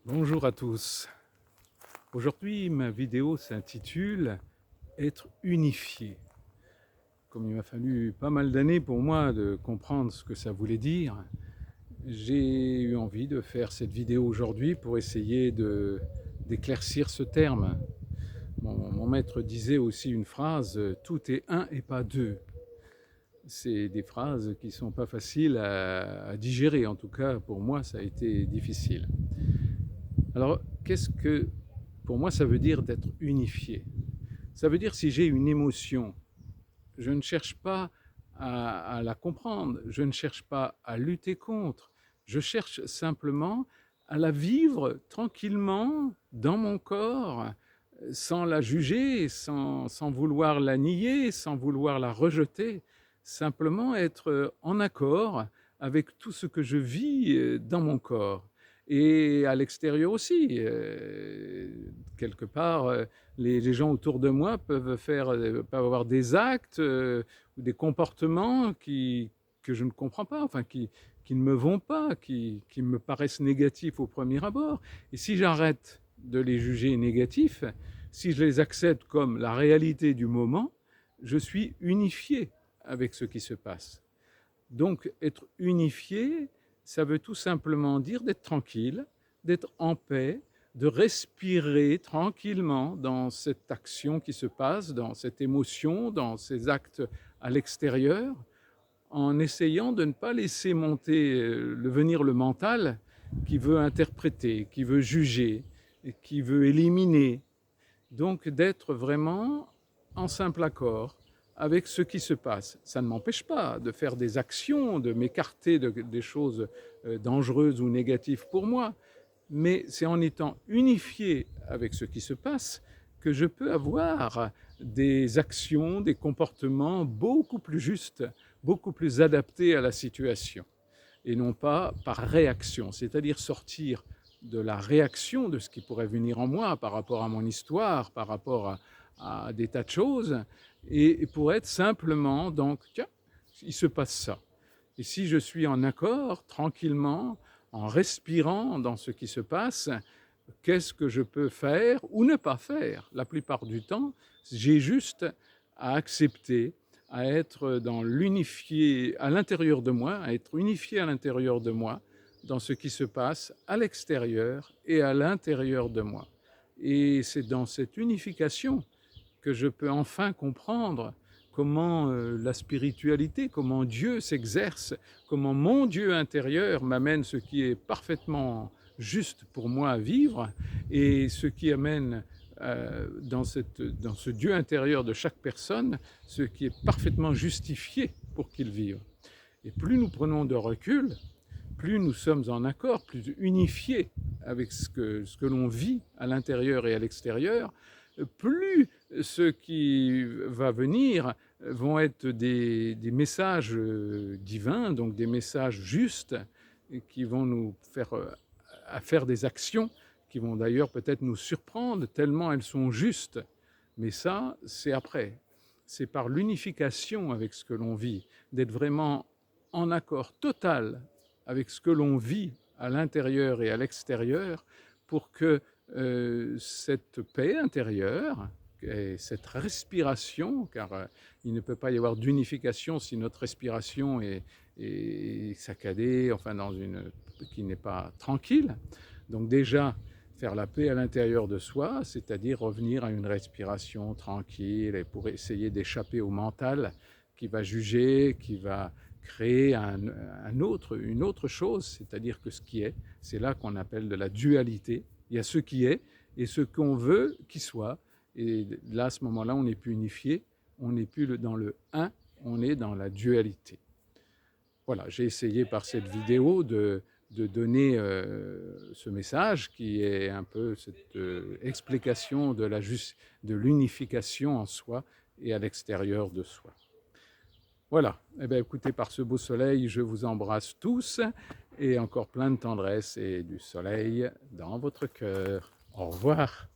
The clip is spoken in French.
Bonjour à tous. Aujourd'hui, ma vidéo s'intitule « Être unifié ». Comme il m'a fallu pas mal d'années pour moi de comprendre ce que ça voulait dire, j'ai eu envie de faire cette vidéo aujourd'hui pour essayer d'éclaircir ce terme. Mon maître disait aussi une phrase « Tout est un et pas deux ». C'est des phrases qui ne sont pas faciles à digérer, en tout cas pour moi ça a été difficile. Alors, qu'est-ce que, pour moi, ça veut dire d'être unifié? Ça veut dire si j'ai une émotion, je ne cherche pas à la comprendre, je ne cherche pas à lutter contre, je cherche simplement à la vivre tranquillement dans mon corps, sans la juger, sans vouloir la nier, sans vouloir la rejeter, simplement être en accord avec tout ce que je vis dans mon corps. Et à l'extérieur aussi, quelque part, les gens autour de moi peuvent avoir des actes ou des comportements que je ne comprends pas, enfin qui ne me vont pas, qui me paraissent négatifs au premier abord. Et si j'arrête de les juger négatifs, si je les accepte comme la réalité du moment, je suis unifié avec ce qui se passe. Donc être unifié, ça veut tout simplement dire d'être tranquille, d'être en paix, de respirer tranquillement dans cette action qui se passe, dans cette émotion, dans ces actes à l'extérieur, en essayant de ne pas laisser monter venir le mental qui veut interpréter, qui veut juger, qui veut éliminer. Donc d'être vraiment en simple accord avec ce qui se passe. Ça ne m'empêche pas de faire des actions, de m'écarter des choses dangereuses ou négatives pour moi, mais c'est en étant unifié avec ce qui se passe que je peux avoir des actions, des comportements beaucoup plus justes, beaucoup plus adaptés à la situation, et non pas par réaction, c'est-à-dire sortir de la réaction de ce qui pourrait venir en moi par rapport à mon histoire, par rapport à des tas de choses, et pour être simplement, donc, tiens, il se passe ça. Et si je suis en accord, tranquillement, en respirant dans ce qui se passe, qu'est-ce que je peux faire ou ne pas faire? La plupart du temps, j'ai juste à accepter, à être dans l'unifié à l'intérieur de moi, à être unifié à l'intérieur de moi, dans ce qui se passe à l'extérieur et à l'intérieur de moi. Et c'est dans cette unification que je peux enfin comprendre comment la spiritualité, comment Dieu s'exerce, comment mon Dieu intérieur m'amène ce qui est parfaitement juste pour moi à vivre, et ce qui amène dans ce Dieu intérieur de chaque personne, ce qui est parfaitement justifié pour qu'il vive. Et plus nous prenons de recul, plus nous sommes en accord, plus unifiés avec ce que l'on vit à l'intérieur et à l'extérieur, plus ce qui va venir vont être des messages divins, donc des messages justes, qui vont nous faire des actions qui vont d'ailleurs peut-être nous surprendre tellement elles sont justes. Mais ça, c'est après. C'est par l'unification avec ce que l'on vit, d'être vraiment en accord total avec ce que l'on vit à l'intérieur et à l'extérieur, pour que cette paix intérieure et cette respiration, car il ne peut pas y avoir d'unification si notre respiration est saccadée, enfin qui n'est pas tranquille. Donc déjà, faire la paix à l'intérieur de soi, c'est-à-dire revenir à une respiration tranquille, et pour essayer d'échapper au mental qui va juger, qui va créer une autre chose, c'est-à-dire que ce qui est, c'est là qu'on appelle de la dualité. Il y a ce qui est et ce qu'on veut qu'il soit. Et là, à ce moment-là, on n'est plus unifié, on n'est plus dans le un, on est dans la dualité. Voilà, j'ai essayé par cette vidéo de donner ce message qui est un peu cette explication de l'unification en soi et à l'extérieur de soi. Voilà, eh bien, écoutez, par ce beau soleil, je vous embrasse tous, et encore plein de tendresse et du soleil dans votre cœur. Au revoir.